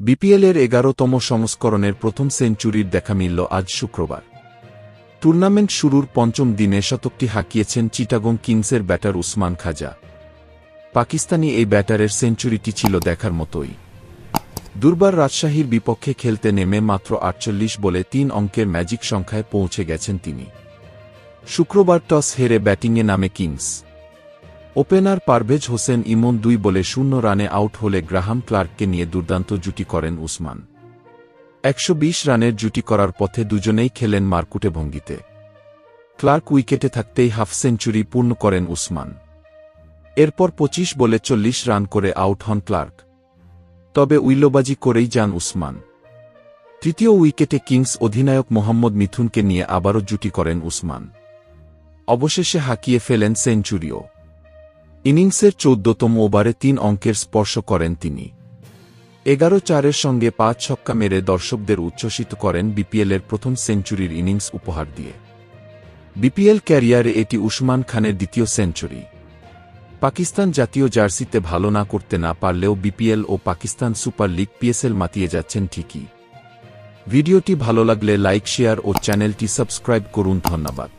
বিপিএলের ১১তম সংস্করণের প্রথম সেঞ্চুরির দেখা মিলল আজ শুক্রবার। টুর্নামেন্ট শুরুর পঞ্চম দিনে শতকটি হাঁকিয়েছেন চিটাগং কিংসের ব্যাটার উসমান খাজা। পাকিস্তানি এই ব্যাটারের সেঞ্চুরিটি ছিল দেখার মতোই। দুর্বার রাজশাহীর বিপক্ষে খেলতে নেমে মাত্র ৪৮ বলে ৩ অঙ্কের ম্যাজিক সংখ্যায় পৌঁছে গেছেন তিনি। শুক্রবার টস হেরে ব্যাটিংয়ে নামে কিংস। ওপেনার পারভেজ হোসেন ইমন ২ বলে ০ রানে আউট হলে গ্রাহাম ক্লার্ককে নিয়ে দুর্দান্ত জুটি করেন উসমান। ১২০ রানের জুটি করার পথে দুজনেই খেলেন মারকুটে ভঙ্গিতে। ক্লার্ক উইকেটে থাকতেই হাফ সেঞ্চুরি পূর্ণ করেন উসমান। এরপর ২৫ বলে ৪০ রান করে আউট হন ক্লার্ক। তবে উইলোবাজি করেই যান উসমান। তৃতীয় উইকেটে কিংস অধিনায়ক মোহাম্মদ মিথুনকে নিয়ে আবারও জুটি করেন উসমান। অবশেষে হাঁকিয়ে ফেলেন সেঞ্চুরিও। ইনিংসের ১৪তম ওভারে ৩ অঙ্কের স্পর্শ করেন তিনি। ১১-৪-এর সঙ্গে ৫ ছক্কা মেরে দর্শকদের উচ্ছ্বসিত করেন বিপিএলের প্রথম সেঞ্চুরির ইনিংস উপহার দিয়ে। বিপিএল ক্যারিয়ারে এটি উসমান খানের দ্বিতীয় সেঞ্চুরি। পাকিস্তান জাতীয় জার্সিতে ভালো না করতে না পারলেও বিপিএল ও পাকিস্তান সুপার লিগ পিএসএল মাতিয়ে যাচ্ছেন ঠিকই। ভিডিওটি ভালো লাগলে লাইক, শেয়ার ও চ্যানেলটি সাবস্ক্রাইব করুন। ধন্যবাদ।